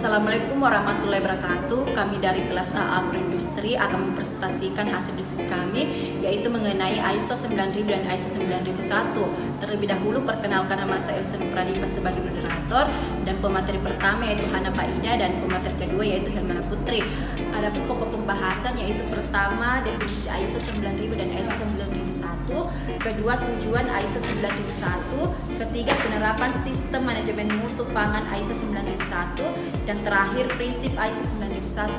Assalamualaikum warahmatullahi wabarakatuh. Kami dari kelas A Agroindustri akan mempresentasikan hasil diskusi kami, yaitu mengenai ISO 9000 dan ISO 9001. Terlebih dahulu perkenalkan nama saya Elsa Pradipa sebagai moderator, dan pemateri pertama yaitu Hana Faida dan pemateri kedua yaitu Hermana Putri. Adapun pokok pembahasan yaitu pertama definisi ISO 9000 dan ISO 9001, kedua tujuan ISO 9001, ketiga penerapan sistem manajemen mutu pangan ISO 9001, dan terakhir prinsip ISO 9001.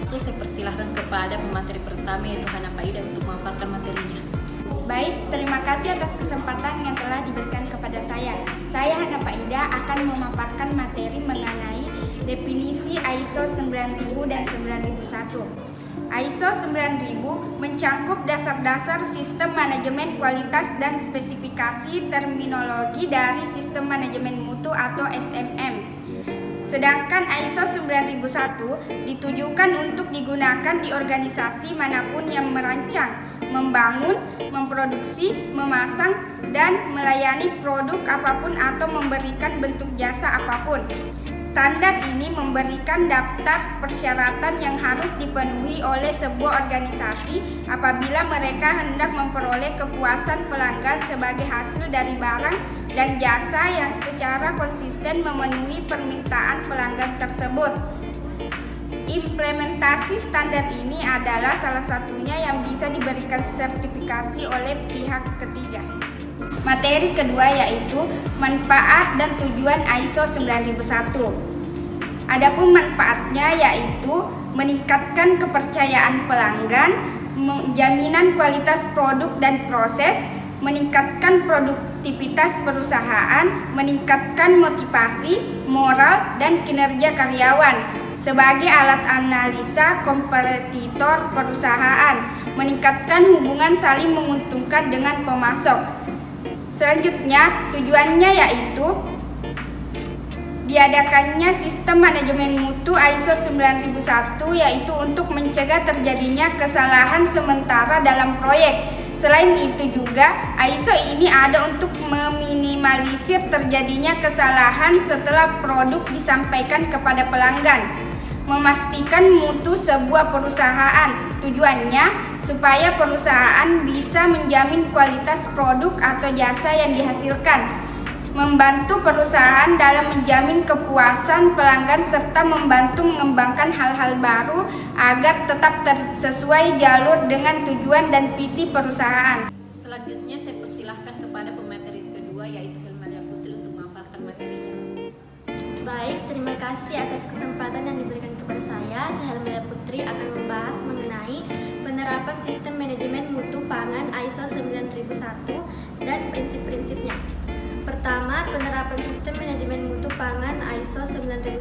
Itu saya persilahkan kepada pemateri pertama yaitu Hana Faida untuk memaparkan materinya. Baik, terima kasih atas kesempatan yang telah diberikan kepada saya. Saya Hana Faida akan memaparkan materi mengenai definisi ISO 9000 dan 9001. ISO 9000 mencangkup dasar-dasar sistem manajemen kualitas dan spesifikasi terminologi dari sistem manajemen mutu atau SMM. Sedangkan ISO 9001 ditujukan untuk digunakan di organisasi manapun yang merancang, membangun, memproduksi, memasang, dan melayani produk apapun atau memberikan bentuk jasa apapun. Standar ini memberikan daftar persyaratan yang harus dipenuhi oleh sebuah organisasi apabila mereka hendak memperoleh kepuasan pelanggan sebagai hasil dari barang dan jasa yang secara konsisten memenuhi permintaan pelanggan tersebut. Implementasi standar ini adalah salah satunya yang bisa diberikan sertifikasi oleh pihak ketiga. Materi kedua yaitu manfaat dan tujuan ISO 9001. Adapun manfaatnya yaitu meningkatkan kepercayaan pelanggan, jaminan kualitas produk dan proses, meningkatkan produktivitas perusahaan, meningkatkan motivasi, moral, dan kinerja karyawan sebagai alat analisa kompetitor perusahaan, meningkatkan hubungan saling menguntungkan dengan pemasok. Selanjutnya, tujuannya yaitu diadakannya sistem manajemen mutu ISO 9001 yaitu untuk mencegah terjadinya kesalahan sementara dalam proyek. Selain itu juga, ISO ini ada untuk meminimalisir terjadinya kesalahan setelah produk disampaikan kepada pelanggan. Memastikan mutu sebuah perusahaan. Tujuannya supaya perusahaan bisa menjamin kualitas produk atau jasa yang dihasilkan, membantu perusahaan dalam menjamin kepuasan pelanggan serta membantu mengembangkan hal-hal baru agar tetap sesuai jalur dengan tujuan dan visi perusahaan. Selanjutnya saya persilahkan kepada pemateri kedua yaitu Hermana Putri untuk memaparkan materinya. Baik, terima kasih atas kesempatan yang diberikan kepada saya. Saya Hermana Putri akan membahas mengenai penerapan sistem manajemen mutu pangan ISO 9001 dan prinsip-prinsipnya. Pertama, penerapan sistem manajemen mutu pangan ISO 9001.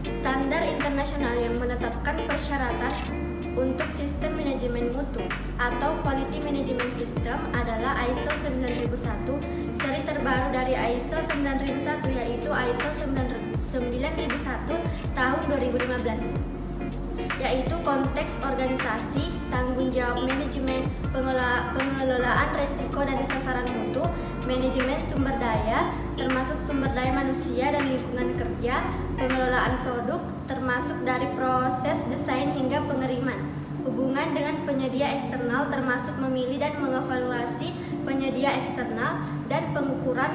Standar internasional yang menetapkan persyaratan untuk sistem manajemen mutu atau Quality Management System adalah ISO 9001. Seri terbaru dari ISO 9001 yaitu ISO 9001 tahun 2015, yaitu konteks organisasi, tanggung jawab manajemen, pengelolaan resiko dan sasaran mutu, manajemen sumber daya, termasuk sumber daya manusia dan lingkungan kerja, pengelolaan produk, termasuk dari proses desain hingga pengiriman, hubungan dengan penyedia eksternal termasuk memilih dan mengevaluasi penyedia eksternal, dan pengukuran,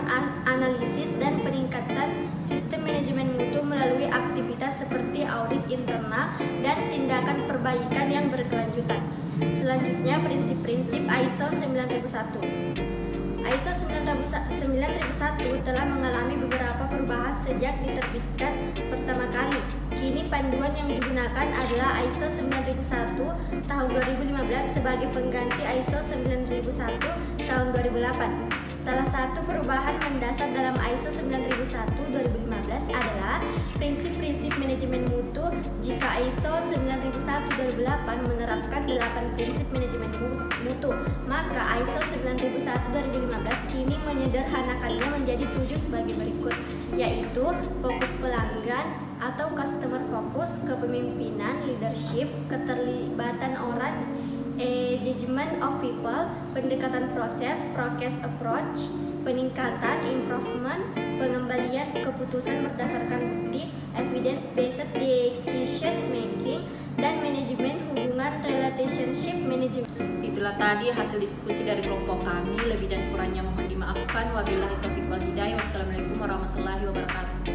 analisis, dan peningkatan sistem manajemen mutu melalui aktivitas seperti audit internal dan tindakan perbaikan yang berkelanjutan. Selanjutnya, prinsip-prinsip ISO 9001. ISO 9001 telah mengalami beberapa perubahan sejak diterbitkan pertama kali. Kini panduan yang digunakan adalah ISO 9001 tahun 2015 sebagai pengganti ISO 9001 tahun 2008. Salah satu perubahan mendasar dalam ISO 9001 2015 adalah prinsip-prinsip manajemen mutu. Jika ISO 9001 2008 menerapkan 8 prinsip manajemen mutu, maka ISO 9001 2015 kini menyederhanakannya menjadi 7 sebagai berikut, yaitu fokus pelanggan atau customer focus, kepemimpinan leadership, keterlibatan orang, judgment of people, pendekatan proses process approach, peningkatan improvement, pengembalian keputusan berdasarkan bukti, evidence-based decision making, dan manajemen hubungan relationship management. Itulah tadi hasil diskusi dari kelompok kami. Lebih dan kurangnya mohon dimaafkan. Wabillahi taufiq wal hidayah. Wassalamualaikum warahmatullahi wabarakatuh.